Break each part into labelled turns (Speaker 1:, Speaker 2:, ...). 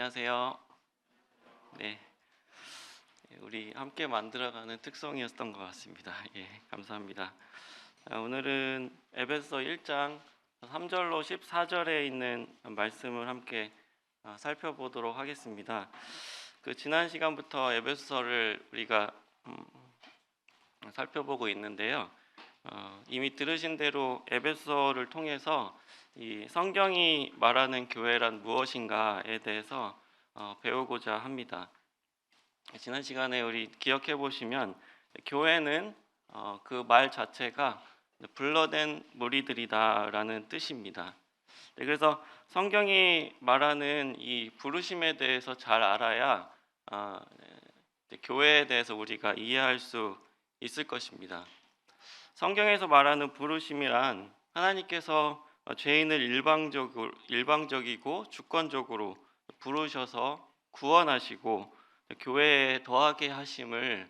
Speaker 1: 안녕하세요. 네, 우리 함께 만들어가는 특성이었던 것 같습니다. 예, 감사합니다. 오늘은 에베소 1장 3절로 14절에 있는 말씀을 함께 살펴보도록 하겠습니다. 지난 시간부터 에베소서를 우리가 살펴보고 있는데요. 이미 들으신 대로 에베소를 통해서 이 성경이 말하는 교회란 무엇인가에 대해서 배우고자 합니다. 지난 시간에 우리 기억해 보시면 교회는 그 말 자체가 불러낸 무리들이다라는 뜻입니다. 그래서 성경이 말하는 이 부르심에 대해서 잘 알아야 교회에 대해서 우리가 이해할 수 있을 것입니다. 성경에서 말하는 부르심이란 하나님께서 죄인을 일방적이고 주권적으로 부르셔서 구원하시고 교회에 더하게 하심을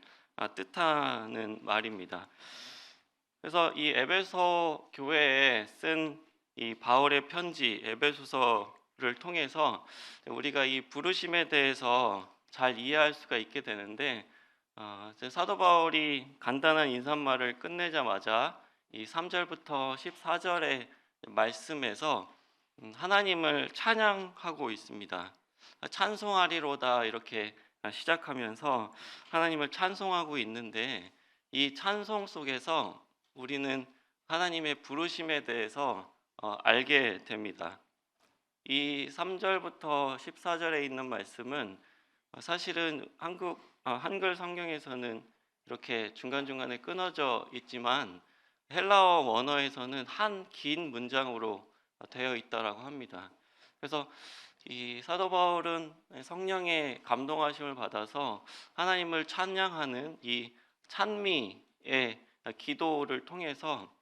Speaker 1: 뜻하는 말입니다. 그래서 이 에베소 교회에 쓴 이 바울의 편지 에베소서를 통해서 우리가 이 부르심에 대해서 잘 이해할 수가 있게 되는데, 사도 바울이 간단한 인사말을 끝내자마자 이 3절부터 14절의 말씀에서 하나님을 찬양하고 있습니다. 찬송하리로다 이렇게 시작하면서 하나님을 찬송하고 있는데, 이 찬송 속에서 우리는 하나님의 부르심에 대해서 알게 됩니다. 이 3절부터 14절에 있는 말씀은 사실은 한글 성경에서는 이렇게 중간중간에 끊어져 있지만 헬라어 원어에서는 한 긴 문장으로 되어 있다라고 합니다. 그래서 이 사도 바울은 성령의 감동하심을 받아서 하나님을 찬양하는 이 찬미의 기도를 통해서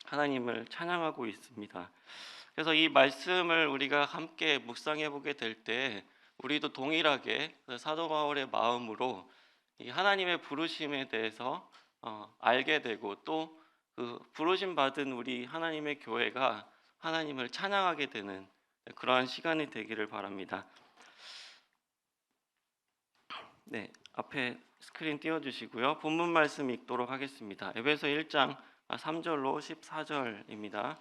Speaker 1: 하나님을 찬양하고 있습니다. 그래서 이 말씀을 우리가 함께 묵상해 보게 될 때 우리도 동일하게 사도 바울의 마음으로 이 하나님의 부르심에 대해서 알게 되고, 또 그 부르심 받은 우리 하나님의 교회가 하나님을 찬양하게 되는 그러한 시간이 되기를 바랍니다. 네, 앞에 스크린 띄워주시고요. 본문 말씀 읽도록 하겠습니다. 에베소 1장 3절로 14절입니다.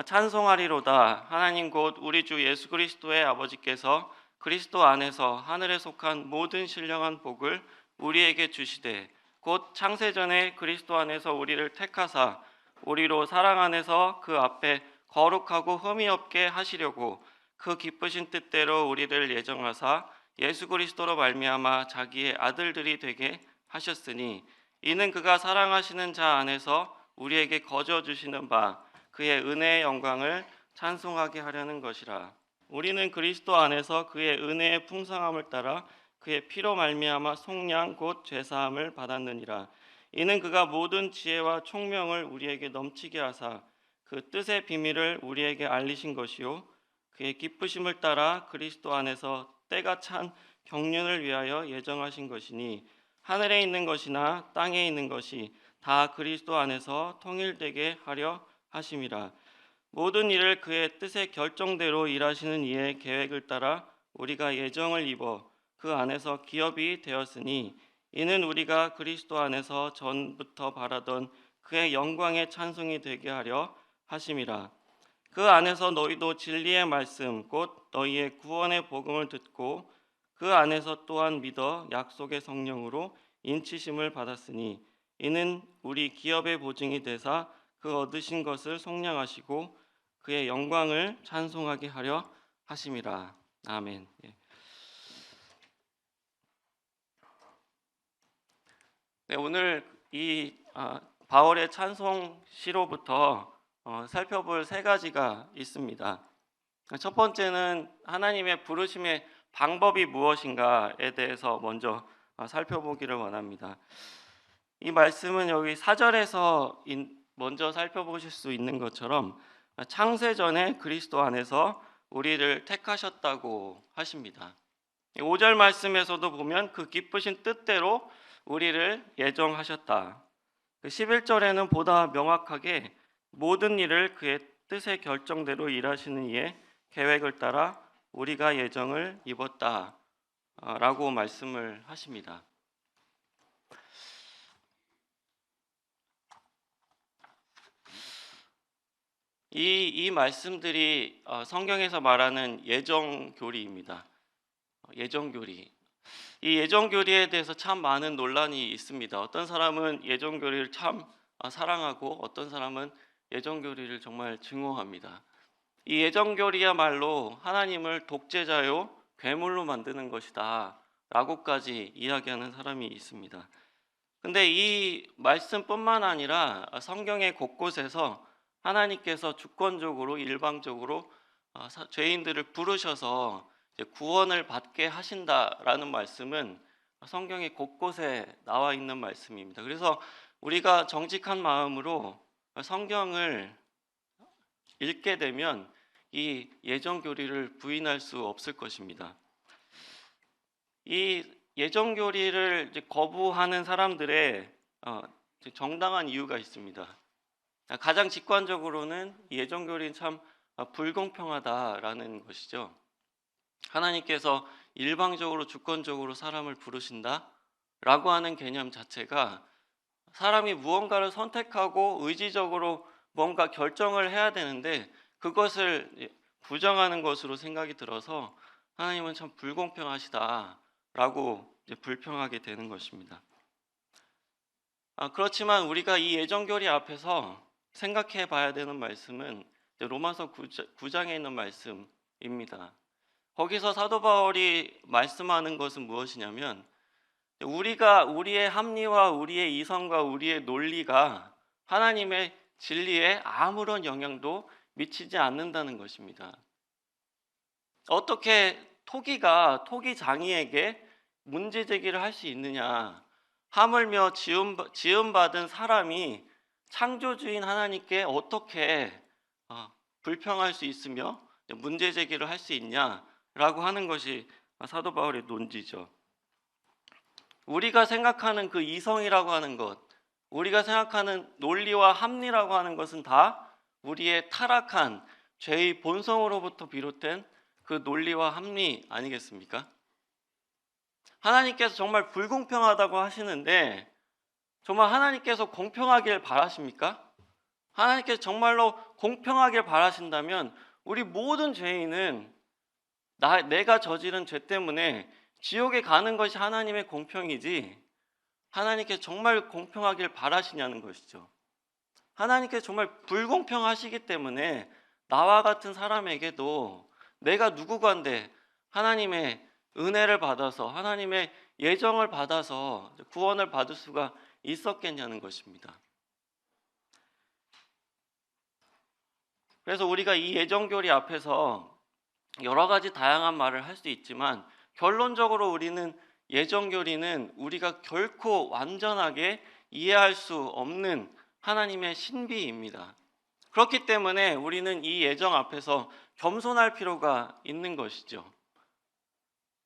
Speaker 1: 찬송하리로다. 하나님 곧 우리 주 예수 그리스도의 아버지께서 그리스도 안에서 하늘에 속한 모든 신령한 복을 우리에게 주시되, 곧 창세전에 그리스도 안에서 우리를 택하사 우리로 사랑 안에서 그 앞에 거룩하고 흠이 없게 하시려고 그 기쁘신 뜻대로 우리를 예정하사 예수 그리스도로 말미암아 자기의 아들들이 되게 하셨으니, 이는 그가 사랑하시는 자 안에서 우리에게 거저 주시는 바 그의 은혜의 영광을 찬송하게 하려는 것이라. 우리는 그리스도 안에서 그의 은혜의 풍성함을 따라 그의 피로 말미암아 속량 곧 죄사함을 받았느니라. 이는 그가 모든 지혜와 총명을 우리에게 넘치게 하사 그 뜻의 비밀을 우리에게 알리신 것이요, 그의 기쁘심을 따라 그리스도 안에서 때가 찬 경륜을 위하여 예정하신 것이니, 하늘에 있는 것이나 땅에 있는 것이 다 그리스도 안에서 통일되게 하려 하심이라. 모든 일을 그의 뜻의 결정대로 일하시는 이의 계획을 따라 우리가 예정을 입어 그 안에서 기업이 되었으니, 이는 우리가 그리스도 안에서 전부터 바라던 그의 영광의 찬송이 되게 하려 하심이라. 그 안에서 너희도 진리의 말씀 곧 너희의 구원의 복음을 듣고 그 안에서 또한 믿어 약속의 성령으로 인치심을 받았으니, 이는 우리 기업의 보증이 되사 그 얻으신 것을 속량하시고 그의 영광을 찬송하게 하려 하심이라. 아멘. 네, 오늘 이 바울의 찬송 시로부터 살펴볼 세 가지가 있습니다. 첫 번째는 하나님의 부르심의 방법이 무엇인가에 대해서 먼저 살펴보기를 원합니다. 이 말씀은 여기 4절에서 먼저 살펴보실 수 있는 것처럼 창세전에 그리스도 안에서 우리를 택하셨다고 하십니다. 5절 말씀에서도 보면 그 기쁘신 뜻대로 우리를 예정하셨다. 11절에는 보다 명확하게 모든 일을 그의 뜻의 결정대로 일하시는 이의 계획을 따라 우리가 예정을 입었다라고 말씀을 하십니다. 이 말씀들이 성경에서 말하는 예정 교리입니다. 예정 교리. 이 예정 교리에 대해서 참 많은 논란이 있습니다. 어떤 사람은 예정 교리를 참 사랑하고 어떤 사람은 예정 교리를 정말 증오합니다. 이 예정 교리야말로 하나님을 독재자요 괴물로 만드는 것이다 라고까지 이야기하는 사람이 있습니다. 근데 이 말씀뿐만 아니라 성경의 곳곳에서 하나님께서 주권적으로 일방적으로 죄인들을 부르셔서 구원을 받게 하신다라는 말씀은 성경의 곳곳에 나와 있는 말씀입니다. 그래서 우리가 정직한 마음으로 성경을 읽게 되면 이 예정 교리를 부인할 수 없을 것입니다. 이 예정 교리를 거부하는 사람들의 정당한 이유가 있습니다. 가장 직관적으로는 예정 교리는 참 불공평하다라는 것이죠. 하나님께서 일방적으로 주권적으로 사람을 부르신다라고 하는 개념 자체가 사람이 무언가를 선택하고 의지적으로 뭔가 결정을 해야 되는데 그것을 부정하는 것으로 생각이 들어서 하나님은 참 불공평하시다라고 불평하게 되는 것입니다. 그렇지만 우리가 이 예정교리 앞에서 생각해 봐야 되는 말씀은 로마서 9장에 있는 말씀입니다. 거기서 사도 바울이 말씀하는 것은 무엇이냐면 우리가 우리의 합리와 우리의 이성과 우리의 논리가 하나님의 진리에 아무런 영향도 미치지 않는다는 것입니다. 어떻게 토기장이에게 문제 제기를 할 수 있느냐? 하물며 지음받은 사람이 창조주인 하나님께 어떻게 불평할 수 있으며 문제 제기를 할 수 있냐라고 하는 것이 사도 바울의 논지죠. 우리가 생각하는 그 이성이라고 하는 것, 우리가 생각하는 논리와 합리라고 하는 것은 다 우리의 타락한 죄의 본성으로부터 비롯된 그 논리와 합리 아니겠습니까? 하나님께서 정말 불공평하다고 하시는데 정말 하나님께서 공평하길 바라십니까? 하나님께서 정말로 공평하길 바라신다면 우리 모든 죄인은 내가 저지른 죄 때문에 지옥에 가는 것이 하나님의 공평이지 하나님께서 정말 공평하길 바라시냐는 것이죠. 하나님께서 정말 불공평하시기 때문에 나와 같은 사람에게도 내가 누구간데 하나님의 은혜를 받아서 하나님의 예정을 받아서 구원을 받을 수가 있었겠냐는 것입니다. 그래서 우리가 이 예정교리 앞에서 여러 가지 다양한 말을 할 수 있지만 결론적으로 우리는 예정교리는 우리가 결코 완전하게 이해할 수 없는 하나님의 신비입니다. 그렇기 때문에 우리는 이 예정 앞에서 겸손할 필요가 있는 것이죠.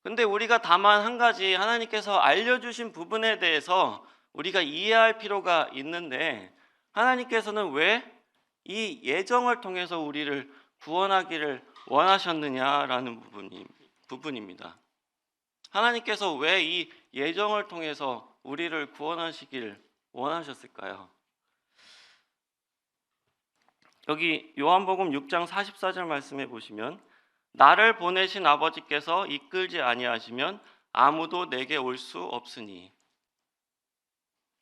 Speaker 1: 근데 우리가 다만 한 가지 하나님께서 알려주신 부분에 대해서 우리가 이해할 필요가 있는데 하나님께서는 왜 이 예정을 통해서 우리를 구원하기를 원하셨느냐라는 부분입니다. 하나님께서 왜 이 예정을 통해서 우리를 구원하시길 원하셨을까요? 여기 요한복음 6장 44절 말씀해 보시면 나를 보내신 아버지께서 이끌지 아니하시면 아무도 내게 올 수 없으니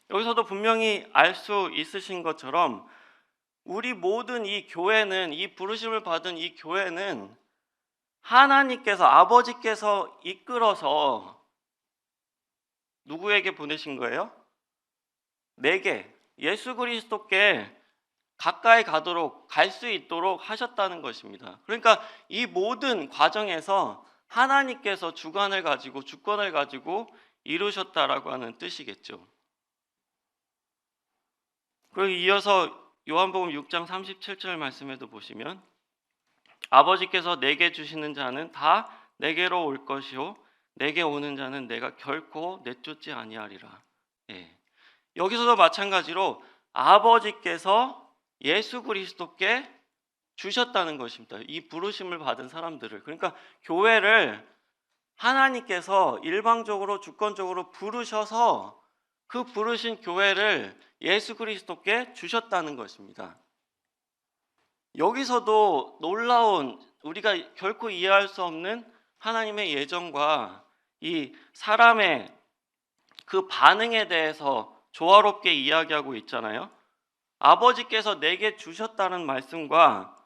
Speaker 1: 여기서도 분명히 알 수 있으신 것처럼 우리 모든 이 교회는 이 부르심을 받은 이 교회는 하나님께서 아버지께서 이끌어서 누구에게 보내신 거예요? 내게 예수 그리스도께 가까이 가도록 갈 수 있도록 하셨다는 것입니다. 그러니까 이 모든 과정에서 하나님께서 주관을 가지고 주권을 가지고 이루셨다라고 하는 뜻이겠죠. 그리고 이어서 요한복음 6장 37절 말씀에도 보시면 아버지께서 내게 주시는 자는 다 내게로 올 것이요 내게 오는 자는 내가 결코 내쫓지 아니하리라. 여기서도 마찬가지로 아버지께서 예수 그리스도께 주셨다는 것입니다. 이 부르심을 받은 사람들을. 그러니까 교회를 하나님께서 일방적으로 주권적으로 부르셔서 그 부르신 교회를 예수 그리스도께 주셨다는 것입니다. 여기서도 놀라운, 우리가 결코 이해할 수 없는 하나님의 예정과 이 사람의 그 반응에 대해서 조화롭게 이야기하고 있잖아요. 아버지께서 내게 주셨다는 말씀과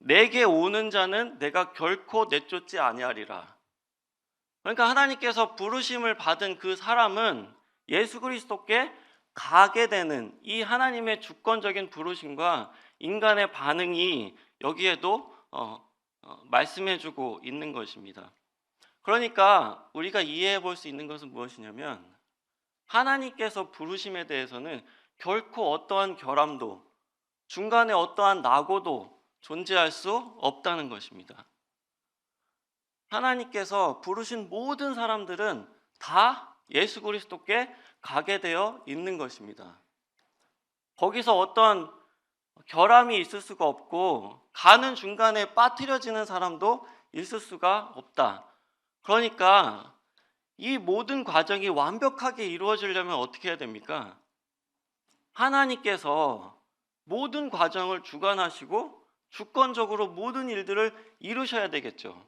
Speaker 1: 내게 오는 자는 내가 결코 내쫓지 아니하리라. 그러니까 하나님께서 부르심을 받은 그 사람은 예수 그리스도께 가게 되는 이 하나님의 주권적인 부르심과 인간의 반응이 여기에도 말씀해주고 있는 것입니다. 그러니까 우리가 이해해 볼 수 있는 것은 무엇이냐면 하나님께서 부르심에 대해서는 결코 어떠한 결함도 중간에 어떠한 낙오도 존재할 수 없다는 것입니다. 하나님께서 부르신 모든 사람들은 다 예수 그리스도께 가게 되어 있는 것입니다. 거기서 어떤 결함이 있을 수가 없고 가는 중간에 빠뜨려지는 사람도 있을 수가 없다. 그러니까 이 모든 과정이 완벽하게 이루어지려면 어떻게 해야 됩니까? 하나님께서 모든 과정을 주관하시고 주권적으로 모든 일들을 이루셔야 되겠죠.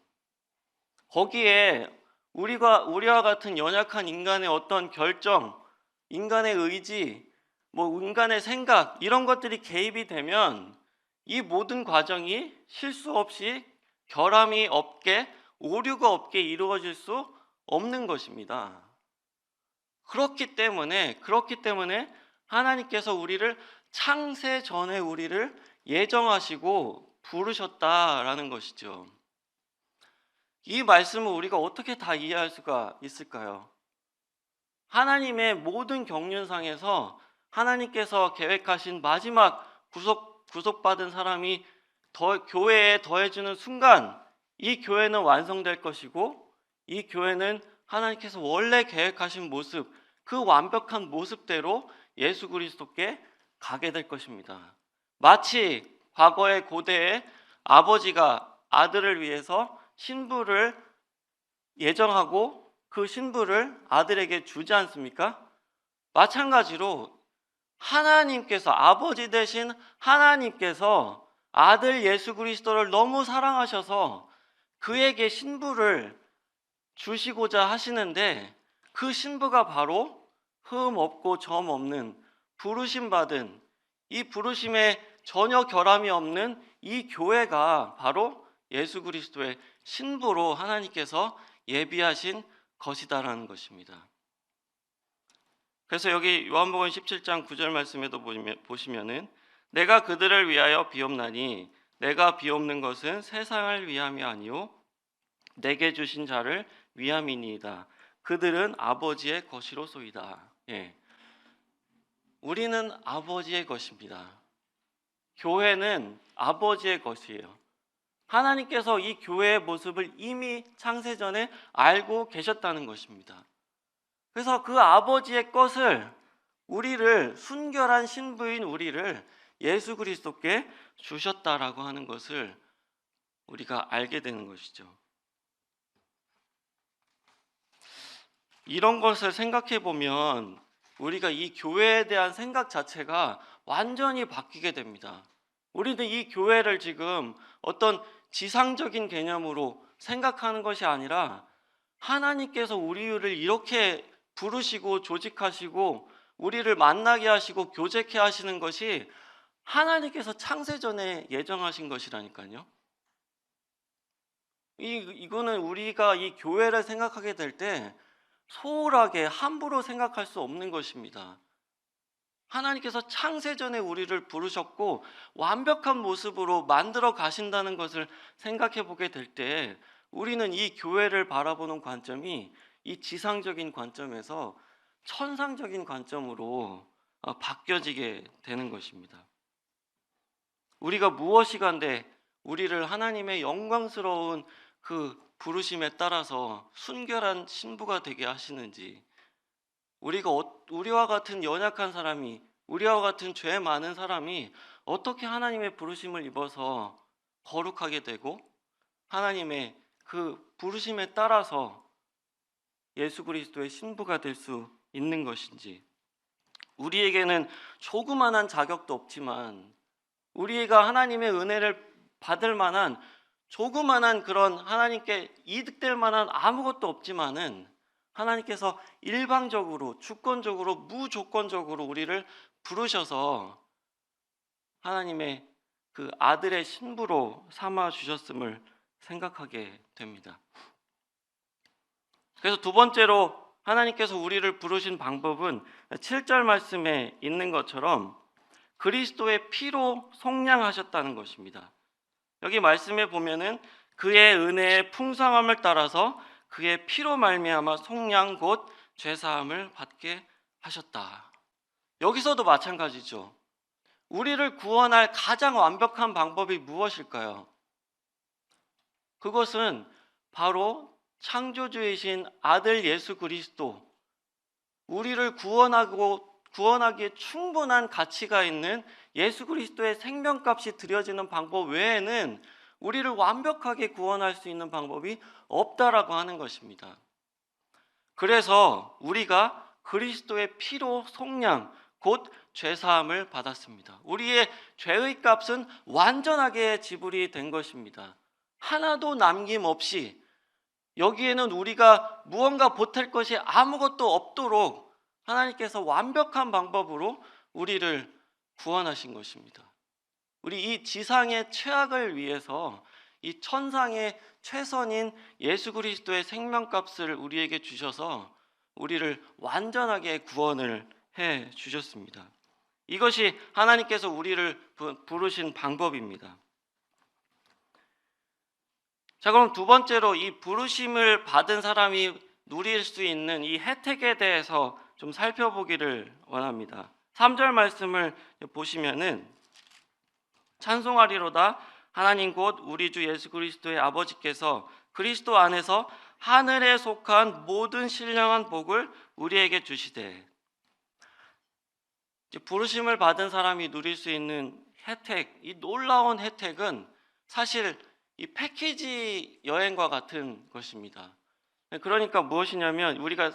Speaker 1: 거기에 우리와 같은 연약한 인간의 어떤 결정, 인간의 의지, 인간의 생각 이런 것들이 개입이 되면 이 모든 과정이 실수 없이 결함이 없게 오류가 없게 이루어질 수 없는 것입니다. 그렇기 때문에 하나님께서 우리를 창세 전에 우리를 예정하시고 부르셨다라는 것이죠. 이 말씀을 우리가 어떻게 다 이해할 수가 있을까요? 하나님의 모든 경륜상에서 하나님께서 계획하신 마지막 구속받은 사람이 교회에 더해지는 순간 이 교회는 완성될 것이고 이 교회는 하나님께서 원래 계획하신 모습, 그 완벽한 모습대로 예수 그리스도께 가게 될 것입니다. 마치 과거의 고대에 아버지가 아들을 위해서 신부를 예정하고 그 신부를 아들에게 주지 않습니까? 마찬가지로 하나님께서, 아버지 되신 하나님께서 아들 예수 그리스도를 너무 사랑하셔서 그에게 신부를 주시고자 하시는데 그 신부가 바로 흠 없고 점 없는 부르심 받은, 이 부르심에 전혀 결함이 없는 이 교회가 바로 예수 그리스도의 신부로 하나님께서 예비하신 것이다라는 것입니다. 그래서 여기 요한복음 17장 9절 말씀에도 보시면은 내가 그들을 위하여 비옵나니 내가 비옵는 것은 세상을 위함이 아니요 내게 주신 자를 위함이니이다. 그들은 아버지의 것이로소이다. 예. 우리는 아버지의 것입니다. 교회는 아버지의 것이에요. 하나님께서 이 교회의 모습을 이미 창세전에 알고 계셨다는 것입니다. 그래서 그 아버지의 것을, 우리를, 순결한 신부인 우리를 예수 그리스도께 주셨다라고 하는 것을 우리가 알게 되는 것이죠. 이런 것을 생각해 보면 우리가 이 교회에 대한 생각 자체가 완전히 바뀌게 됩니다. 우리는 이 교회를 지금 어떤 지상적인 개념으로 생각하는 것이 아니라 하나님께서 우리를 이렇게 부르시고 조직하시고 우리를 만나게 하시고 교제케 하시는 것이 하나님께서 창세전에 예정하신 것이라니까요. 이거는 우리가 이 교회를 생각하게 될 때 소홀하게 함부로 생각할 수 없는 것입니다. 하나님께서 창세전에 우리를 부르셨고 완벽한 모습으로 만들어 가신다는 것을 생각해 보게 될 때 우리는 이 교회를 바라보는 관점이 이 지상적인 관점에서 천상적인 관점으로 바뀌어지게 되는 것입니다. 우리가 무엇이간데 우리를 하나님의 영광스러운 그 부르심에 따라서 순결한 신부가 되게 하시는지, 우리와 같은 연약한 사람이, 우리와 같은 죄 많은 사람이 어떻게 하나님의 부르심을 입어서 거룩하게 되고 하나님의 그 부르심에 따라서 예수 그리스도의 신부가 될 수 있는 것인지, 우리에게는 조그만한 자격도 없지만 우리가 하나님의 은혜를 받을 만한 조그만한 그런 하나님께 이득될 만한 아무것도 없지만은 하나님께서 일방적으로 주권적으로 무조건적으로 우리를 부르셔서 하나님의 그 아들의 신부로 삼아 주셨음을 생각하게 됩니다. 그래서 두 번째로 하나님께서 우리를 부르신 방법은 7절 말씀에 있는 것처럼 그리스도의 피로 속량하셨다는 것입니다. 여기 말씀에 보면은 그의 은혜의 풍성함을 따라서 그의 피로 말미암아 속량 곧 죄사함을 받게 하셨다. 여기서도 마찬가지죠. 우리를 구원할 가장 완벽한 방법이 무엇일까요? 그것은 바로 창조주이신 아들 예수 그리스도, 우리를 구원하기에 충분한 가치가 있는 예수 그리스도의 생명값이 들여지는 방법 외에는 우리를 완벽하게 구원할 수 있는 방법이 없다라고 하는 것입니다. 그래서 우리가 그리스도의 피로 속량 곧 죄사함을 받았습니다. 우리의 죄의 값은 완전하게 지불이 된 것입니다. 하나도 남김없이, 여기에는 우리가 무언가 보탤 것이 아무것도 없도록 하나님께서 완벽한 방법으로 우리를 구원하신 것입니다. 우리 이 지상의 최악을 위해서 이 천상의 최선인 예수 그리스도의 생명값을 우리에게 주셔서 우리를 완전하게 구원을 해 주셨습니다. 이것이 하나님께서 우리를 부르신 방법입니다. 자, 그럼 두 번째로 이 부르심을 받은 사람이 누릴 수 있는 이 혜택에 대해서 좀 살펴보기를 원합니다. 3절 말씀을 보시면은 찬송하리로다 하나님 곧 우리 주 예수 그리스도의 아버지께서 그리스도 안에서 하늘에 속한 모든 신령한 복을 우리에게 주시되, 부르심을 받은 사람이 누릴 수 있는 혜택, 이 놀라운 혜택은 사실 이 패키지 여행과 같은 것입니다. 그러니까 무엇이냐면 우리가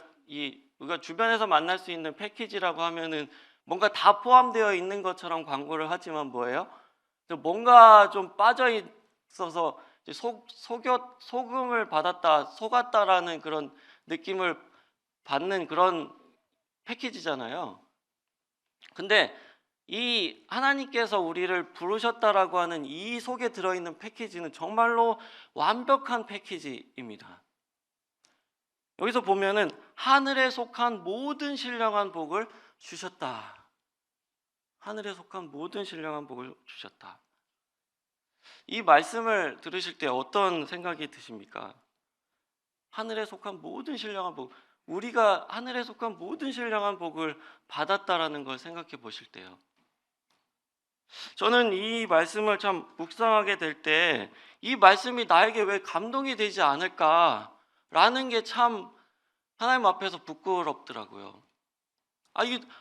Speaker 1: 주변에서 만날 수 있는 패키지라고 하면은 뭔가 다 포함되어 있는 것처럼 광고를 하지만 뭐예요? 뭔가 좀 빠져 있어서 속음을 받았다, 속았다라는 그런 느낌을 받는 그런 패키지잖아요. 근데 이 하나님께서 우리를 부르셨다라고 하는 이 속에 들어있는 패키지는 정말로 완벽한 패키지입니다. 여기서 보면은 하늘에 속한 모든 신령한 복을 주셨다. 하늘에 속한 모든 신령한 복을 주셨다. 이 말씀을 들으실 때 어떤 생각이 드십니까? 하늘에 속한 모든 신령한 복, 우리가 하늘에 속한 모든 신령한 복을 받았다라는 걸 생각해 보실 때요. 저는 이 말씀을 참 묵상하게 될 때 이 말씀이 나에게 왜 감동이 되지 않을까라는 게 참 하나님 앞에서 부끄럽더라고요.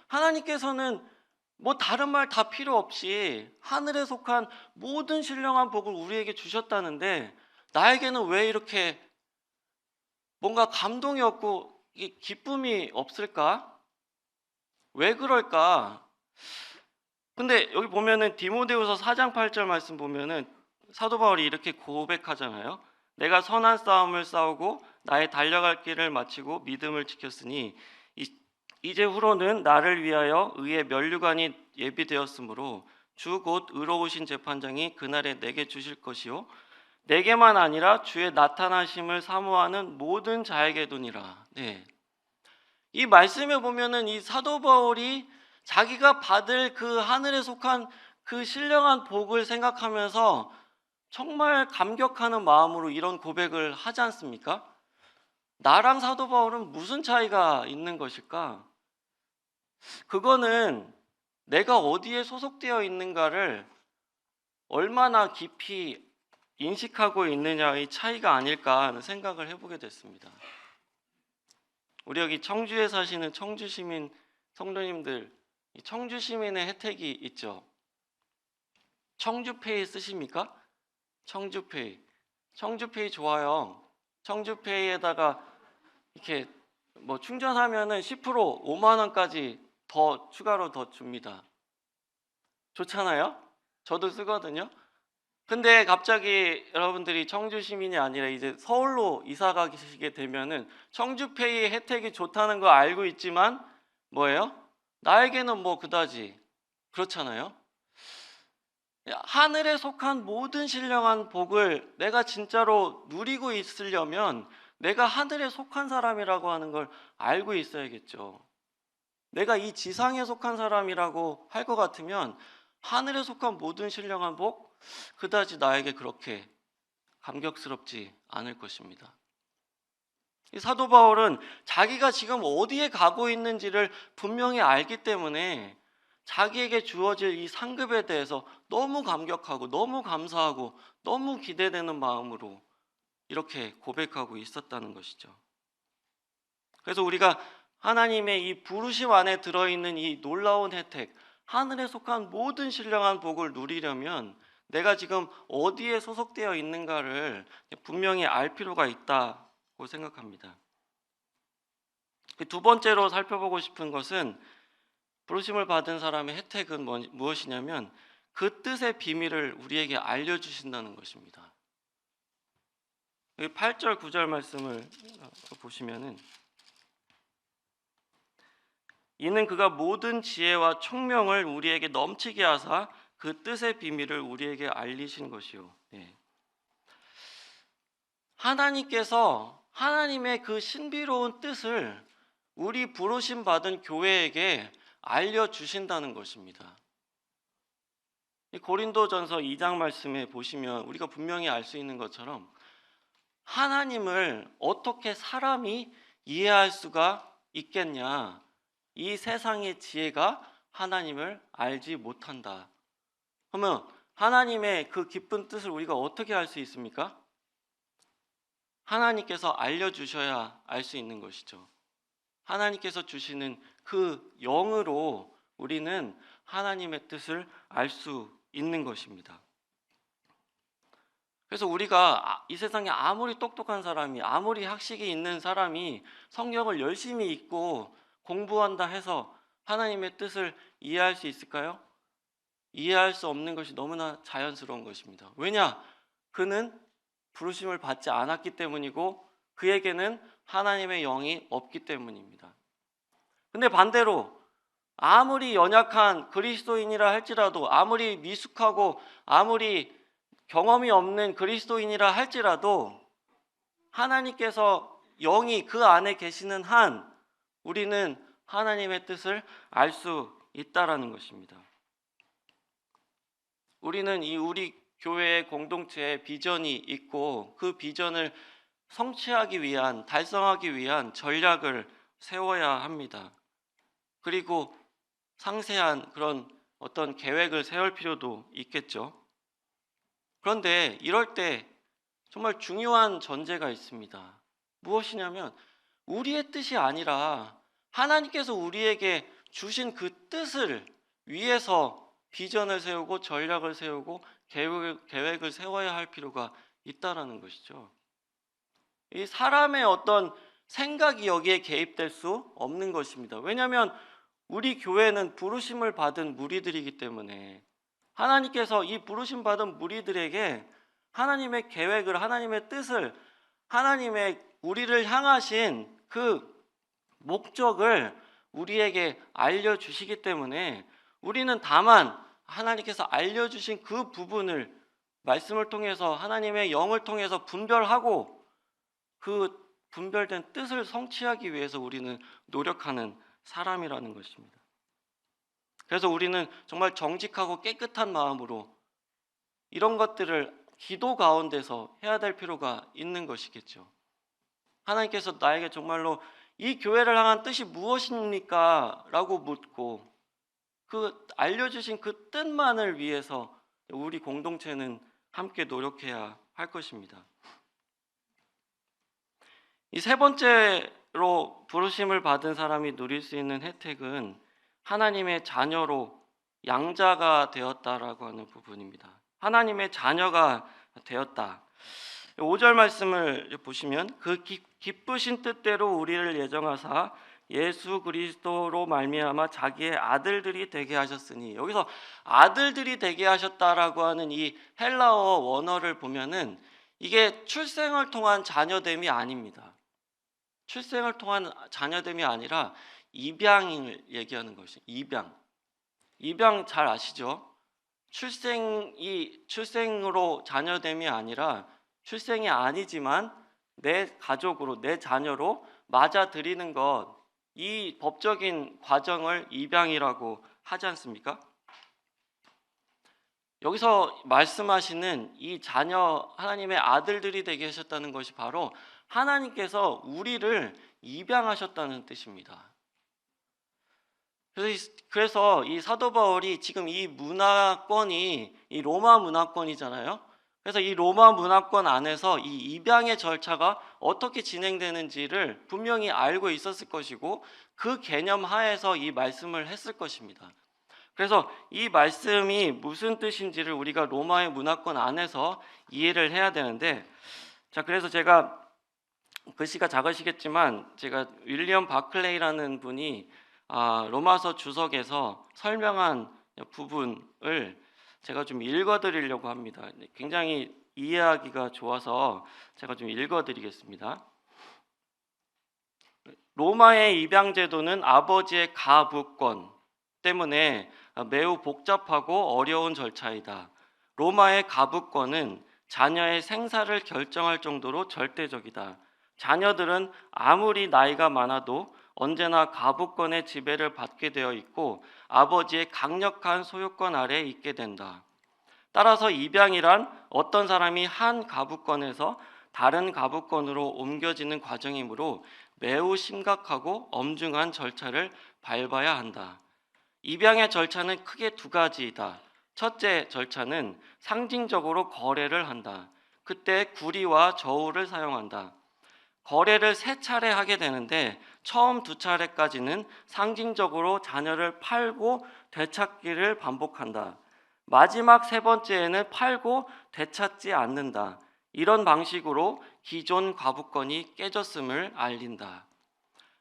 Speaker 1: 하나님께서는 뭐 다른 말 다 필요 없이 하늘에 속한 모든 신령한 복을 우리에게 주셨다는데 나에게는 왜 이렇게 뭔가 감동이 없고 기쁨이 없을까? 왜 그럴까? 근데 여기 보면은 디모데후서 4장 8절 말씀 보면은 사도 바울이 이렇게 고백하잖아요. 내가 선한 싸움을 싸우고 나의 달려갈 길을 마치고 믿음을 지켰으니 이제 후로는 나를 위하여 의의 면류관이 예비되었으므로 주 곧 의로우신 재판장이 그날에 내게 주실 것이요 내게만 아니라 주의 나타나심을 사모하는 모든 자에게도니라. 네. 이 말씀에 보면은 이 사도 바울이 자기가 받을 그 하늘에 속한 그 신령한 복을 생각하면서 정말 감격하는 마음으로 이런 고백을 하지 않습니까? 나랑 사도 바울은 무슨 차이가 있는 것일까? 그거는 내가 어디에 소속되어 있는가를 얼마나 깊이 인식하고 있느냐의 차이가 아닐까 하는 생각을 해보게 됐습니다. 우리 여기 청주에 사시는 청주 시민 성도님들, 청주 시민의 혜택이 있죠. 청주페이 쓰십니까? 청주페이 좋아요. 청주페이에다가 이렇게 뭐 충전하면은 10% 5만 원까지 더 추가로 더 줍니다. 좋잖아요? 저도 쓰거든요. 근데 갑자기 여러분들이 청주 시민이 아니라 이제 서울로 이사 가시게 되면은 청주페이 혜택이 좋다는 거 알고 있지만 뭐예요? 나에게는 뭐 그다지 그렇잖아요. 하늘에 속한 모든 신령한 복을 내가 진짜로 누리고 있으려면 내가 하늘에 속한 사람이라고 하는 걸 알고 있어야겠죠. 내가 이 지상에 속한 사람이라고 할 것 같으면 하늘에 속한 모든 신령한 복 그다지 나에게 그렇게 감격스럽지 않을 것입니다. 이 사도 바울은 자기가 지금 어디에 가고 있는지를 분명히 알기 때문에 자기에게 주어질 이 상급에 대해서 너무 감격하고 너무 감사하고 너무 기대되는 마음으로 이렇게 고백하고 있었다는 것이죠. 그래서 우리가 하나님의 이 부르심 안에 들어있는 이 놀라운 혜택, 하늘에 속한 모든 신령한 복을 누리려면 내가 지금 어디에 소속되어 있는가를 분명히 알 필요가 있다고 생각합니다. 두 번째로 살펴보고 싶은 것은 부르심을 받은 사람의 혜택은 무엇이냐면 그 뜻의 비밀을 우리에게 알려주신다는 것입니다. 8절 9절 말씀을 보시면은 이는 그가 모든 지혜와 총명을 우리에게 넘치게 하사 그 뜻의 비밀을 우리에게 알리신 것이요. 네. 하나님께서 하나님의 그 신비로운 뜻을 우리 부르심 받은 교회에게 알려주신다는 것입니다. 고린도전서 2장 말씀에 보시면 우리가 분명히 알 수 있는 것처럼 하나님을 어떻게 사람이 이해할 수가 있겠냐? 이 세상의 지혜가 하나님을 알지 못한다. 그러면 하나님의 그 깊은 뜻을 우리가 어떻게 알 수 있습니까? 하나님께서 알려주셔야 알 수 있는 것이죠. 하나님께서 주시는 그 영으로 우리는 하나님의 뜻을 알 수 있는 것입니다. 그래서 우리가 이 세상에 아무리 똑똑한 사람이, 아무리 학식이 있는 사람이 성경을 열심히 읽고 공부한다 해서 하나님의 뜻을 이해할 수 있을까요? 이해할 수 없는 것이 너무나 자연스러운 것입니다. 왜냐? 그는 부르심을 받지 않았기 때문이고 그에게는 하나님의 영이 없기 때문입니다. 근데 반대로 아무리 연약한 그리스도인이라 할지라도, 아무리 미숙하고 아무리 경험이 없는 그리스도인이라 할지라도 하나님께서 영이 그 안에 계시는 한 우리는 하나님의 뜻을 알 수 있다라는 것입니다. 우리는 우리 교회의 공동체에 비전이 있고 그 비전을 성취하기 위한, 달성하기 위한 전략을 세워야 합니다. 그리고 상세한 그런 어떤 계획을 세울 필요도 있겠죠. 그런데 이럴 때 정말 중요한 전제가 있습니다. 무엇이냐면 우리의 뜻이 아니라 하나님께서 우리에게 주신 그 뜻을 위해서 비전을 세우고 전략을 세우고 계획을 세워야 할 필요가 있다라는 것이죠. 이 사람의 어떤 생각이 여기에 개입될 수 없는 것입니다. 왜냐하면 우리 교회는 부르심을 받은 무리들이기 때문에 하나님께서 이 부르심 받은 무리들에게 하나님의 계획을, 하나님의 뜻을, 하나님의 우리를 향하신 그 목적을 우리에게 알려주시기 때문에 우리는 다만 하나님께서 알려주신 그 부분을 말씀을 통해서 하나님의 영을 통해서 분별하고 그 분별된 뜻을 성취하기 위해서 우리는 노력하는 사람이라는 것입니다. 그래서 우리는 정말 정직하고 깨끗한 마음으로 이런 것들을 기도 가운데서 해야 될 필요가 있는 것이겠죠. 하나님께서 나에게 정말로 이 교회를 향한 뜻이 무엇입니까? 라고 묻고 그 알려주신 그 뜻만을 위해서 우리 공동체는 함께 노력해야 할 것입니다. 이 세 번째로 부르심을 받은 사람이 누릴 수 있는 혜택은 하나님의 자녀로 양자가 되었다라고 하는 부분입니다. 하나님의 자녀가 되었다. 5절 말씀을 보시면 그 기쁘신 뜻대로 우리를 예정하사 예수 그리스도로 말미암아 자기의 아들들이 되게 하셨으니, 여기서 아들들이 되게 하셨다라고 하는 이 헬라어 원어를 보면은 이게 출생을 통한 자녀됨이 아닙니다. 출생을 통한 자녀됨이 아니라 입양을 얘기하는 것이 입양. 입양 잘 아시죠? 출생으로 자녀됨이 아니라 출생이 아니지만 내 가족으로, 내 자녀로 맞아들이는 것, 이 법적인 과정을 입양이라고 하지 않습니까? 여기서 말씀하시는 이 자녀, 하나님의 아들들이 되게 하셨다는 것이 바로 하나님께서 우리를 입양하셨다는 뜻입니다. 그래서 이 사도 바울이 지금 이 문화권이 이 로마 문화권이잖아요. 그래서 이 로마 문화권 안에서 이 입양의 절차가 어떻게 진행되는지를 분명히 알고 있었을 것이고 그 개념 하에서 이 말씀을 했을 것입니다. 그래서 이 말씀이 무슨 뜻인지를 우리가 로마의 문화권 안에서 이해를 해야 되는데, 자, 그래서 제가 글씨가 작으시겠지만 제가 윌리엄 바클레이라는 분이 로마서 주석에서 설명한 부분을 제가 좀 읽어드리려고 합니다. 굉장히 이해하기가 좋아서 제가 좀 읽어드리겠습니다. 로마의 입양 제도는 아버지의 가부권 때문에 매우 복잡하고 어려운 절차이다. 로마의 가부권은 자녀의 생사를 결정할 정도로 절대적이다. 자녀들은 아무리 나이가 많아도 언제나 가부권의 지배를 받게 되어 있고 아버지의 강력한 소유권 아래에 있게 된다. 따라서 입양이란 어떤 사람이 한 가부권에서 다른 가부권으로 옮겨지는 과정이므로 매우 심각하고 엄중한 절차를 밟아야 한다. 입양의 절차는 크게 두 가지이다. 첫째 절차는 상징적으로 거래를 한다. 그때 구리와 저울을 사용한다. 거래를 3차례 하게 되는데 처음 2차례까지는 상징적으로 자녀를 팔고 되찾기를 반복한다. 마지막 3번째에는 팔고 되찾지 않는다. 이런 방식으로 기존 가부권이 깨졌음을 알린다.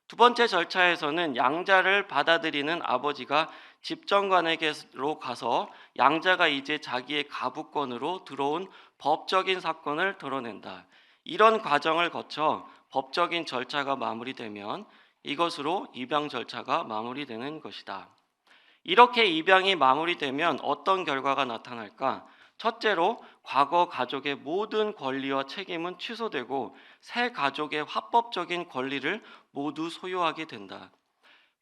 Speaker 1: 두 번째 절차에서는 양자를 받아들이는 아버지가 집정관에게로 가서 양자가 이제 자기의 가부권으로 들어온 법적인 사건을 드러낸다. 이런 과정을 거쳐 법적인 절차가 마무리되면 이것으로 입양 절차가 마무리되는 것이다. 이렇게 입양이 마무리되면 어떤 결과가 나타날까? 첫째로 과거 가족의 모든 권리와 책임은 취소되고 새 가족의 합법적인 권리를 모두 소유하게 된다.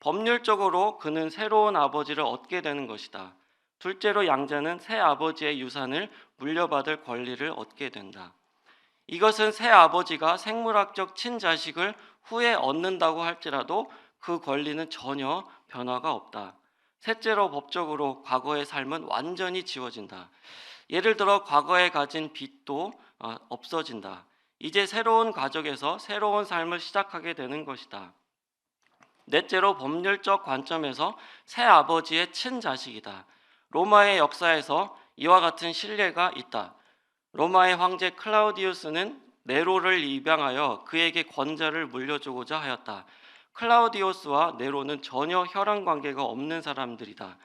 Speaker 1: 법률적으로 그는 새로운 아버지를 얻게 되는 것이다. 둘째로 양자는 새 아버지의 유산을 물려받을 권리를 얻게 된다. 이것은 새 아버지가 생물학적 친자식을 후에 얻는다고 할지라도 그 권리는 전혀 변화가 없다. 셋째로 법적으로 과거의 삶은 완전히 지워진다. 예를 들어 과거에 가진 빚도 없어진다. 이제 새로운 가족에서 새로운 삶을 시작하게 되는 것이다. 넷째로 법률적 관점에서 새 아버지의 친자식이다. 로마의 역사에서 이와 같은 신뢰가 있다. 로마의 황제 클라우디우스는 네로를 입양하여 그에게 권좌를 물려주고자 하였다. 클라우디우스와 네로는 전혀 혈연 관계가 없는 사람들이다.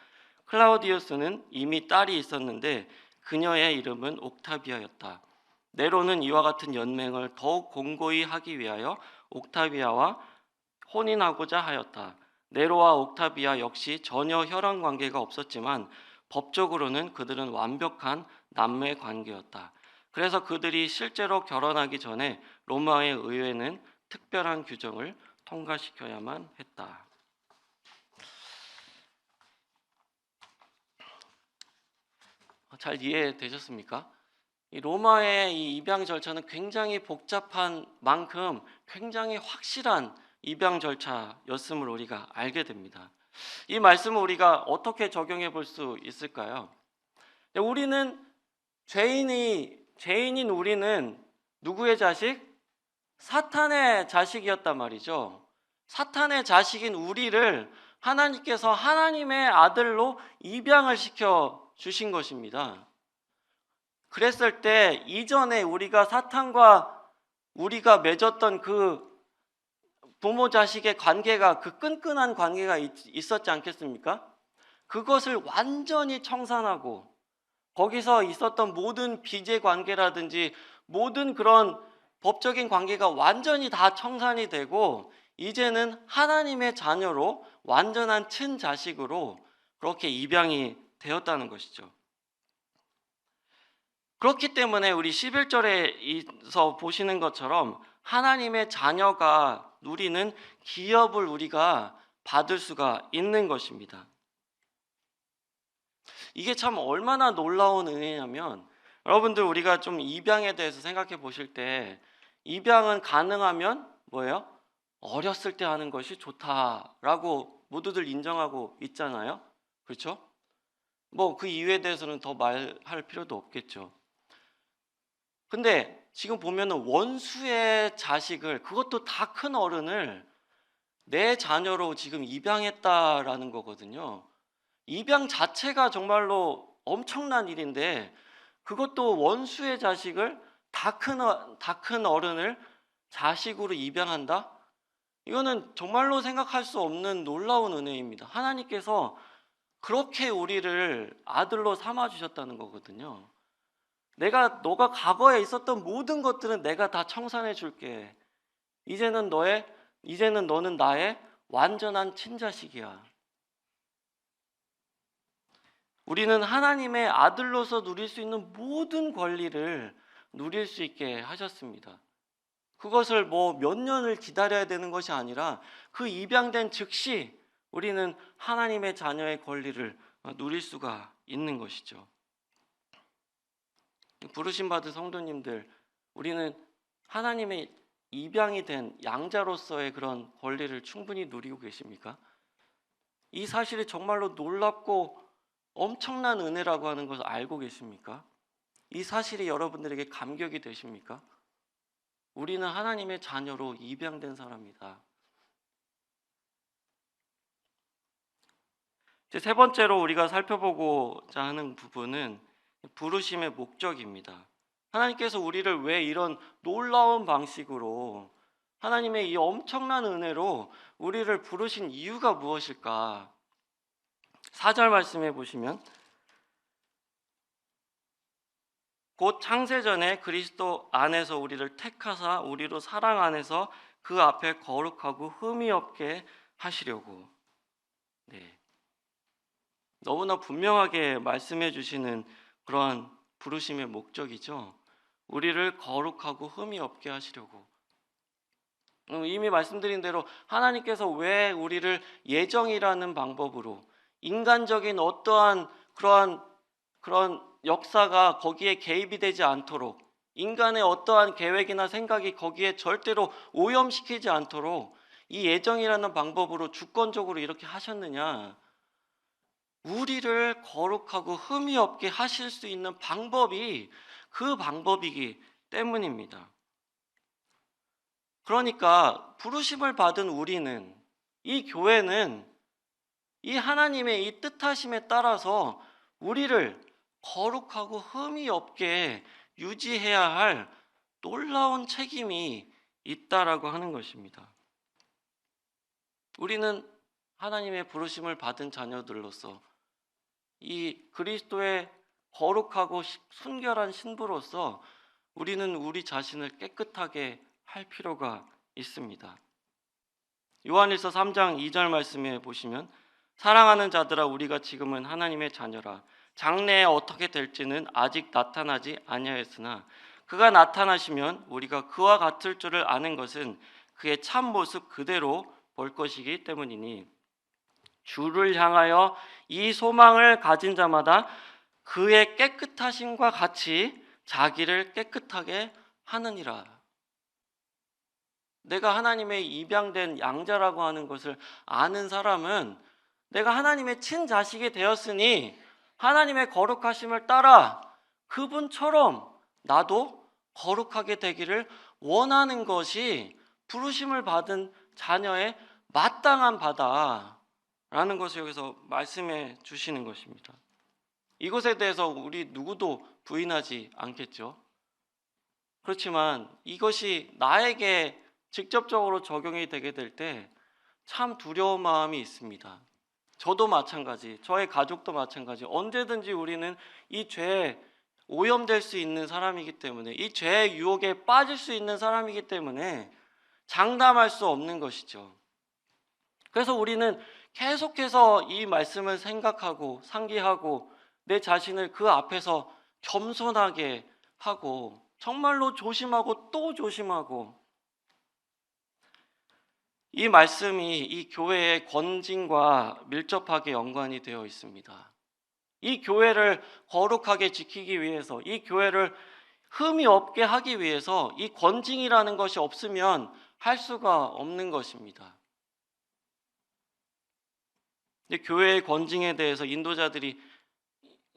Speaker 1: 클라우디우스는 이미 딸이 있었는데 그녀의 이름은 옥타비아였다. 네로는 이와 같은 연맹을 더욱 공고히 하기 위하여 옥타비아와 혼인하고자 하였다. 네로와 옥타비아 역시 전혀 혈연 관계가 없었지만 법적으로는 그들은 완벽한 남매 관계였다. 그래서 그들이 실제로 결혼하기 전에 로마의 의회는 특별한 규정을 통과시켜야만 했다. 잘 이해되셨습니까? 이 로마의 이 입양 절차는 굉장히 복잡한 만큼 굉장히 확실한 입양 절차였음을 우리가 알게 됩니다. 이 말씀을 우리가 어떻게 적용해 볼 수 있을까요? 우리는 죄인인 우리는 누구의 자식? 사탄의 자식이었단 말이죠. 사탄의 자식인 우리를 하나님께서 하나님의 아들로 입양을 시켜 주신 것입니다. 그랬을 때 이전에 우리가 사탄과 우리가 맺었던 그 부모 자식의 관계가, 그 끈끈한 관계가 있었지 않겠습니까? 그것을 완전히 청산하고 거기서 있었던 모든 비제 관계라든지 모든 그런 법적인 관계가 완전히 다 청산이 되고 이제는 하나님의 자녀로 완전한 친자식으로 그렇게 입양이 되었다는 것이죠. 그렇기 때문에 우리 11절에서 보시는 것처럼 하나님의 자녀가 누리는 기업을 우리가 받을 수가 있는 것입니다. 이게 참 얼마나 놀라운 은혜냐면, 여러분들 우리가 좀 입양에 대해서 생각해 보실 때 입양은 가능하면 뭐예요? 어렸을 때 하는 것이 좋다라고 모두들 인정하고 있잖아요. 그렇죠? 뭐 그 이유에 대해서는 더 말할 필요도 없겠죠. 근데 지금 보면은 원수의 자식을, 그것도 다 큰 어른을 내 자녀로 지금 입양했다라는 거거든요. 입양 자체가 정말로 엄청난 일인데 그것도 원수의 자식을 다 큰 어른을 자식으로 입양한다? 이거는 정말로 생각할 수 없는 놀라운 은혜입니다. 하나님께서 그렇게 우리를 아들로 삼아 주셨다는 거거든요. 너가 과거에 있었던 모든 것들은 내가 다 청산해 줄게. 이제는 너는 나의 완전한 친자식이야. 우리는 하나님의 아들로서 누릴 수 있는 모든 권리를 누릴 수 있게 하셨습니다. 그것을 뭐 몇 년을 기다려야 되는 것이 아니라 그 입양된 즉시 우리는 하나님의 자녀의 권리를 누릴 수가 있는 것이죠. 부르심 받은 성도님들, 우리는 하나님의 입양이 된 양자로서의 그런 권리를 충분히 누리고 계십니까? 이 사실이 정말로 놀랍고 엄청난 은혜라고 하는 것을 알고 계십니까? 이 사실이 여러분들에게 감격이 되십니까? 우리는 하나님의 자녀로 입양된 사람이다. 이제 세 번째로 우리가 살펴보고자 하는 부분은 부르심의 목적입니다. 하나님께서 우리를 왜 이런 놀라운 방식으로, 하나님의 이 엄청난 은혜로 우리를 부르신 이유가 무엇일까? 4절 말씀해 보시면, 곧 창세전에 그리스도 안에서 우리를 택하사 우리로 사랑 안에서 그 앞에 거룩하고 흠이 없게 하시려고. 네. 너무나 분명하게 말씀해 주시는 그러한 부르심의 목적이죠. 우리를 거룩하고 흠이 없게 하시려고. 이미 말씀드린 대로 하나님께서 왜 우리를 예정이라는 방법으로, 인간적인 어떠한 그런 역사가 거기에 개입이 되지 않도록, 인간의 어떠한 계획이나 생각이 거기에 절대로 오염시키지 않도록 이 예정이라는 방법으로 주권적으로 이렇게 하셨느냐? 우리를 거룩하고 흠이 없게 하실 수 있는 방법이 그 방법이기 때문입니다. 그러니까 부르심을 받은 우리는, 이 교회는 이 하나님의 이 뜻하심에 따라서 우리를 거룩하고 흠이 없게 유지해야 할 놀라운 책임이 있다라고 하는 것입니다. 우리는 하나님의 부르심을 받은 자녀들로서 이 그리스도의 거룩하고 순결한 신부로서 우리는 우리 자신을 깨끗하게 할 필요가 있습니다. 요한일서 3장 2절 말씀에 보시면, 사랑하는 자들아 우리가 지금은 하나님의 자녀라. 장래에 어떻게 될지는 아직 나타나지 아니하였으나 그가 나타나시면 우리가 그와 같을 줄을 아는 것은 그의 참 모습 그대로 볼 것이기 때문이니, 주를 향하여 이 소망을 가진 자마다 그의 깨끗하심과 같이 자기를 깨끗하게 하느니라. 내가 하나님의 입양된 양자라고 하는 것을 아는 사람은 내가 하나님의 친자식이 되었으니 하나님의 거룩하심을 따라 그분처럼 나도 거룩하게 되기를 원하는 것이 부르심을 받은 자녀의 마땅한 바다. 라는 것을 여기서 말씀해 주시는 것입니다. 이것에 대해서 우리 누구도 부인하지 않겠죠. 그렇지만 이것이 나에게 직접적으로 적용이 되게 될 때 참 두려운 마음이 있습니다. 저도 마찬가지, 저의 가족도 마찬가지. 언제든지 우리는 이 죄에 오염될 수 있는 사람이기 때문에, 이 죄의 유혹에 빠질 수 있는 사람이기 때문에 장담할 수 없는 것이죠. 그래서 우리는 계속해서 이 말씀을 생각하고 상기하고 내 자신을 그 앞에서 겸손하게 하고 정말로 조심하고 또 조심하고, 이 말씀이 이 교회의 권징과 밀접하게 연관이 되어 있습니다. 이 교회를 거룩하게 지키기 위해서, 이 교회를 흠이 없게 하기 위해서 이 권징이라는 것이 없으면 할 수가 없는 것입니다. 근데 교회의 권징에 대해서 인도자들이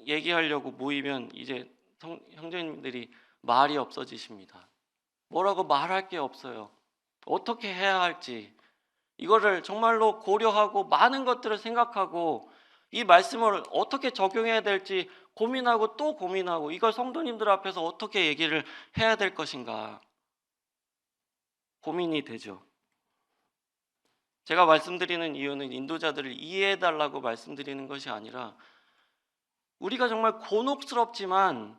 Speaker 1: 얘기하려고 모이면 이제 형제님들이 말이 없어지십니다. 뭐라고 말할 게 없어요. 어떻게 해야 할지, 이거를 정말로 고려하고 많은 것들을 생각하고 이 말씀을 어떻게 적용해야 될지 고민하고 또 고민하고, 이걸 성도님들 앞에서 어떻게 얘기를 해야 될 것인가 고민이 되죠. 제가 말씀드리는 이유는 인도자들을 이해해 달라고 말씀드리는 것이 아니라, 우리가 정말 곤혹스럽지만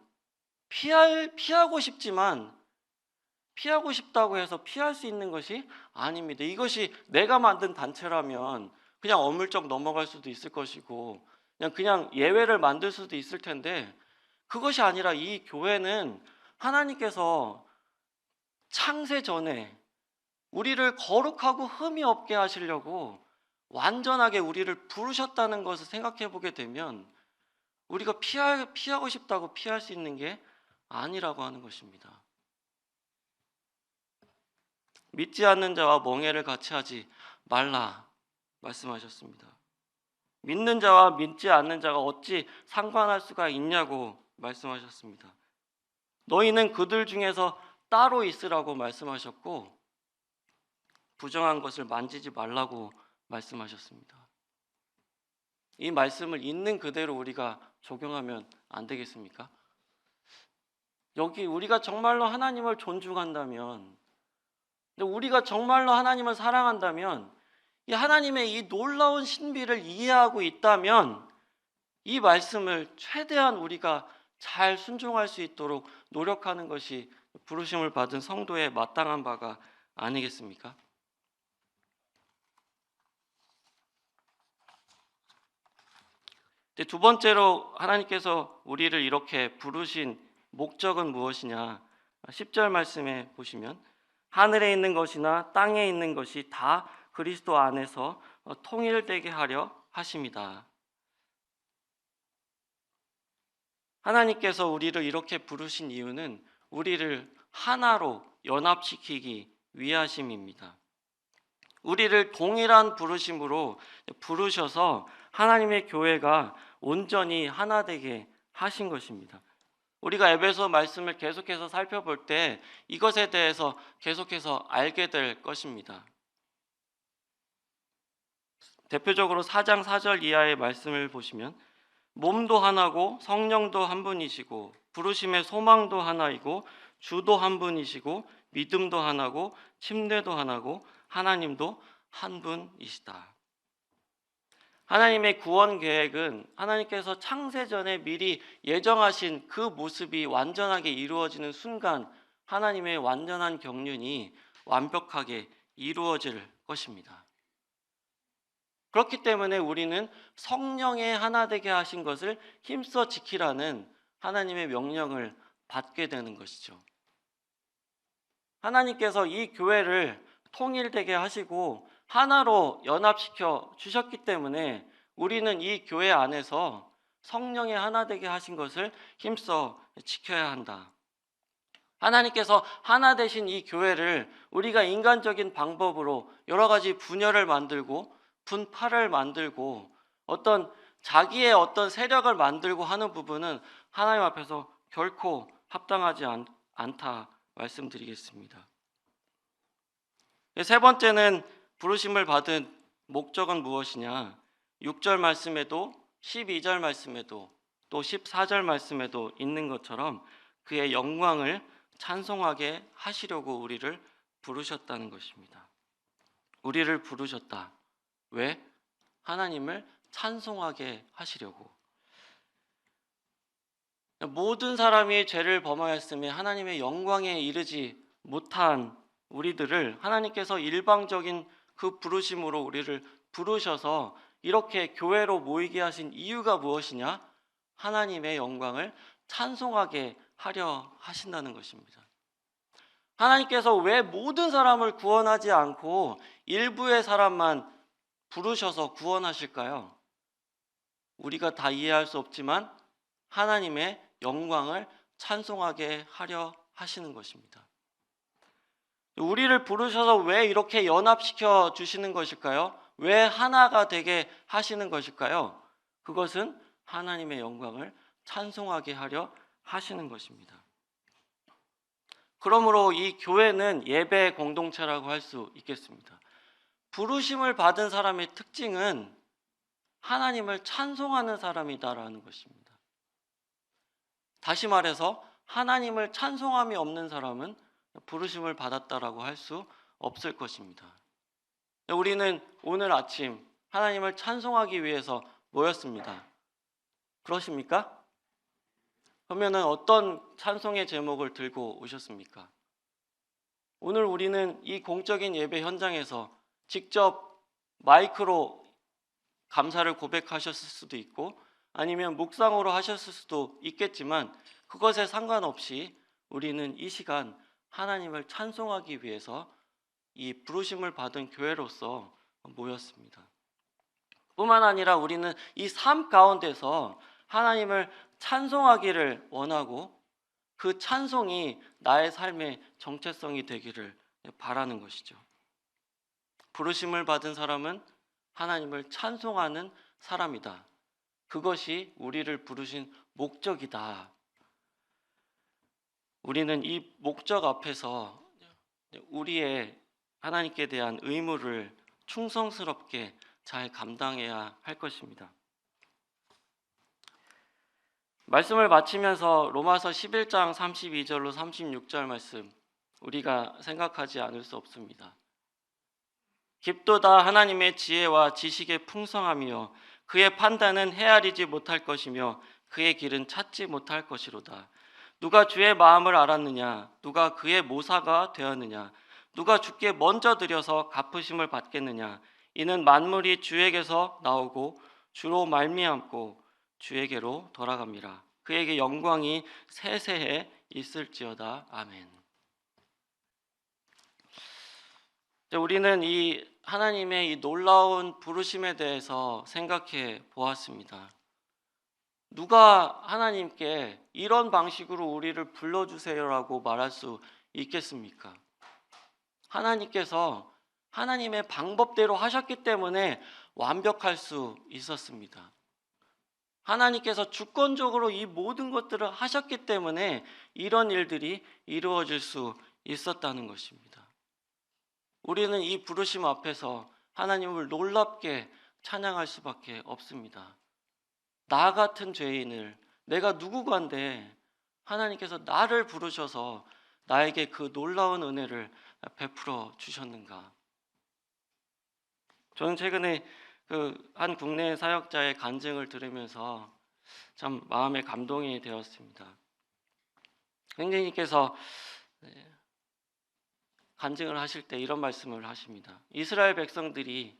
Speaker 1: 피하고 싶지만 피하고 싶다고 해서 피할 수 있는 것이 아닙니다. 이것이 내가 만든 단체라면 그냥 어물쩍 넘어갈 수도 있을 것이고 그냥 예외를 만들 수도 있을 텐데, 그것이 아니라 이 교회는 하나님께서 창세 전에 우리를 거룩하고 흠이 없게 하시려고 완전하게 우리를 부르셨다는 것을 생각해 보게 되면 우리가 피하고 싶다고 피할 수 있는 게 아니라고 하는 것입니다. 믿지 않는 자와 멍해를 같이 하지 말라 말씀하셨습니다. 믿는 자와 믿지 않는 자가 어찌 상관할 수가 있냐고 말씀하셨습니다. 너희는 그들 중에서 따로 있으라고 말씀하셨고, 부정한 것을 만지지 말라고 말씀하셨습니다. 이 말씀을 있는 그대로 우리가 적용하면 안 되겠습니까? 여기 우리가 정말로 하나님을 존중한다면, 우리가 정말로 하나님을 사랑한다면, 이 하나님의 이 놀라운 신비를 이해하고 있다면 이 말씀을 최대한 우리가 잘 순종할 수 있도록 노력하는 것이 부르심을 받은 성도의 마땅한 바가 아니겠습니까? 두 번째로 하나님께서 우리를 이렇게 부르신 목적은 무엇이냐? 10절 말씀에 보시면 하늘에 있는 것이나 땅에 있는 것이 다 그리스도 안에서 통일되게 하려 하심이다. 하나님께서 우리를 이렇게 부르신 이유는 우리를 하나로 연합시키기 위하심입니다. 우리를 동일한 부르심으로 부르셔서 하나님의 교회가 온전히 하나 되게 하신 것입니다. 우리가 에베소 말씀을 계속해서 살펴볼 때 이것에 대해서 계속해서 알게 될 것입니다. 대표적으로 4장 4절 이하의 말씀을 보시면 몸도 하나고 성령도 한 분이시고 부르심의 소망도 하나이고 주도 한 분이시고 믿음도 하나고 침례도 하나고 하나님도 한 분이시다. 하나님의 구원 계획은 하나님께서 창세전에 미리 예정하신 그 모습이 완전하게 이루어지는 순간 하나님의 완전한 경륜이 완벽하게 이루어질 것입니다. 그렇기 때문에 우리는 성령의 하나 되게 하신 것을 힘써 지키라는 하나님의 명령을 받게 되는 것이죠. 하나님께서 이 교회를 통일되게 하시고 하나로 연합시켜 주셨기 때문에 우리는 이 교회 안에서 성령의 하나 되게 하신 것을 힘써 지켜야 한다. 하나님께서 하나 되신 이 교회를 우리가 인간적인 방법으로 여러 가지 분열을 만들고 분파를 만들고 자기의 어떤 세력을 만들고 하는 부분은 하나님 앞에서 결코 합당하지 않다 말씀드리겠습니다. 세 번째는 부르심을 받은 목적은 무엇이냐? 6절 말씀에도 12절 말씀에도 또 14절 말씀에도 있는 것처럼 그의 영광을 찬송하게 하시려고 우리를 부르셨다는 것입니다. 우리를 부르셨다. 왜? 하나님을 찬송하게 하시려고. 모든 사람이 죄를 범하였음에 하나님의 영광에 이르지 못한 우리들을 하나님께서 일방적인 그 부르심으로 우리를 부르셔서 이렇게 교회로 모이게 하신 이유가 무엇이냐? 하나님의 영광을 찬송하게 하려 하신다는 것입니다. 하나님께서 왜 모든 사람을 구원하지 않고 일부의 사람만 부르셔서 구원하실까요? 우리가 다 이해할 수 없지만 하나님의 영광을 찬송하게 하려 하시는 것입니다. 우리를 부르셔서 왜 이렇게 연합시켜 주시는 것일까요? 왜 하나가 되게 하시는 것일까요? 그것은 하나님의 영광을 찬송하게 하려 하시는 것입니다. 그러므로 이 교회는 예배 공동체라고 할 수 있겠습니다. 부르심을 받은 사람의 특징은 하나님을 찬송하는 사람이다라는 것입니다. 다시 말해서 하나님을 찬송함이 없는 사람은 부르심을 받았다라고 할 수 없을 것입니다. 우리는 오늘 아침 하나님을 찬송하기 위해서 모였습니다. 그러십니까? 그러면은 어떤 찬송의 제목을 들고 오셨습니까? 오늘 우리는 이 공적인 예배 현장에서 직접 마이크로 감사를 고백하셨을 수도 있고 아니면 묵상으로 하셨을 수도 있겠지만 그것에 상관없이 우리는 이 시간 하나님을 찬송하기 위해서 이 부르심을 받은 교회로서 모였습니다. 뿐만 아니라 우리는 이 삶 가운데서 하나님을 찬송하기를 원하고 그 찬송이 나의 삶의 정체성이 되기를 바라는 것이죠. 부르심을 받은 사람은 하나님을 찬송하는 사람이다. 그것이 우리를 부르신 목적이다. 우리는 이 목적 앞에서 우리의 하나님께 대한 의무를 충성스럽게 잘 감당해야 할 것입니다. 말씀을 마치면서 로마서 11장 32절로 36절 말씀 우리가 생각하지 않을 수 없습니다. 깊도다 하나님의 지혜와 지식의 풍성함이요 그의 판단은 헤아리지 못할 것이며 그의 길은 찾지 못할 것이로다. 누가 주의 마음을 알았느냐? 누가 그의 모사가 되었느냐? 누가 주께 먼저 드려서 갚으심을 받겠느냐? 이는 만물이 주에게서 나오고 주로 말미암고 주에게로 돌아갑니다. 그에게 영광이 세세해 있을지어다. 아멘. 우리는 이 하나님의 이 놀라운 부르심에 대해서 생각해 보았습니다. 누가 하나님께 이런 방식으로 우리를 불러주세요라고 말할 수 있겠습니까? 하나님께서 하나님의 방법대로 하셨기 때문에 완벽할 수 있었습니다. 하나님께서 주권적으로 이 모든 것들을 하셨기 때문에 이런 일들이 이루어질 수 있었다는 것입니다. 우리는 이 부르심 앞에서 하나님을 놀랍게 찬양할 수밖에 없습니다. 나 같은 죄인을 내가 누구간데 하나님께서 나를 부르셔서 나에게 그 놀라운 은혜를 베풀어 주셨는가. 저는 최근에 한 국내 사역자의 간증을 들으면서 참 마음에 감동이 되었습니다. 선생님께서 간증을 하실 때 이런 말씀을 하십니다. 이스라엘 백성들이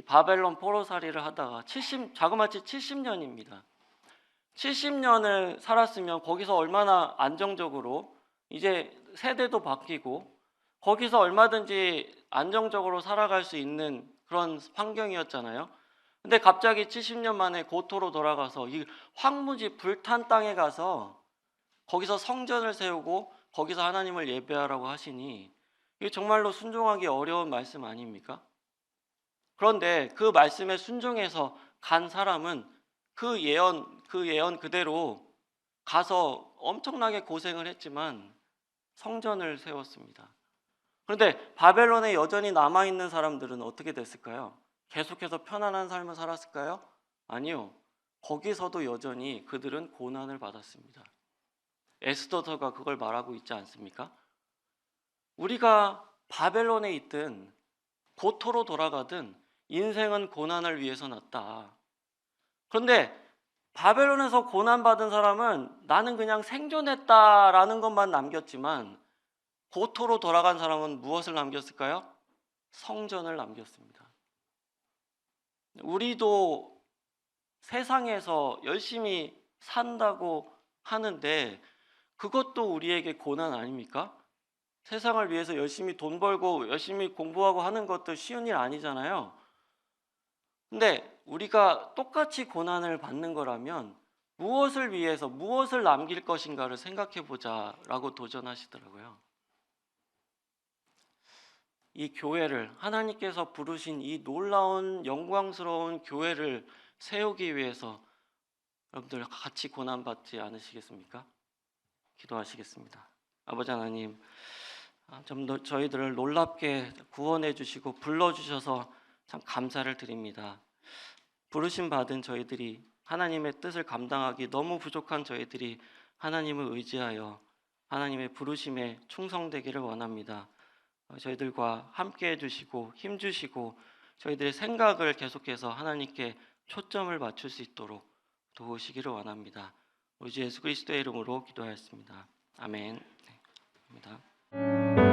Speaker 1: 바벨론 포로살이를 하다가 자그마치 70년입니다. 70년을 살았으면 거기서 얼마나 안정적으로 이제 세대도 바뀌고 거기서 얼마든지 안정적으로 살아갈 수 있는 그런 환경이었잖아요. 근데 갑자기 70년 만에 고토로 돌아가서 이 황무지 불탄 땅에 가서 거기서 성전을 세우고 거기서 하나님을 예배하라고 하시니 이게 정말로 순종하기 어려운 말씀 아닙니까? 그런데 그 말씀에 순종해서 간 사람은 그 예언 그대로 가서 엄청나게 고생을 했지만 성전을 세웠습니다. 그런데 바벨론에 여전히 남아있는 사람들은 어떻게 됐을까요? 계속해서 편안한 삶을 살았을까요? 아니요. 거기서도 여전히 그들은 고난을 받았습니다. 에스더서가 그걸 말하고 있지 않습니까? 우리가 바벨론에 있든 고토로 돌아가든 인생은 고난을 위해서 났다. 그런데 바벨론에서 고난받은 사람은 나는 그냥 생존했다라는 것만 남겼지만 고토로 돌아간 사람은 무엇을 남겼을까요? 성전을 남겼습니다. 우리도 세상에서 열심히 산다고 하는데 그것도 우리에게 고난 아닙니까? 세상을 위해서 열심히 돈 벌고 열심히 공부하고 하는 것도 쉬운 일 아니잖아요. 근데 우리가 똑같이 고난을 받는 거라면 무엇을 위해서 무엇을 남길 것인가를 생각해 보자라고 도전하시더라고요. 이 교회를 하나님께서 부르신 이 놀라운 영광스러운 교회를 세우기 위해서 여러분들 같이 고난받지 않으시겠습니까? 기도하시겠습니다. 아버지 하나님, 좀 더 저희들을 놀랍게 구원해 주시고 불러주셔서 참 감사를 드립니다. 부르심 받은 저희들이 하나님의 뜻을 감당하기 너무 부족한 저희들이 하나님을 의지하여 하나님의 부르심에 충성되기를 원합니다. 저희들과 함께 해주시고 힘주시고 저희들의 생각을 계속해서 하나님께 초점을 맞출 수 있도록 도우시기를 원합니다. 우리 주 예수 그리스도의 이름으로 기도하였습니다. 아멘. 네, 감사합니다.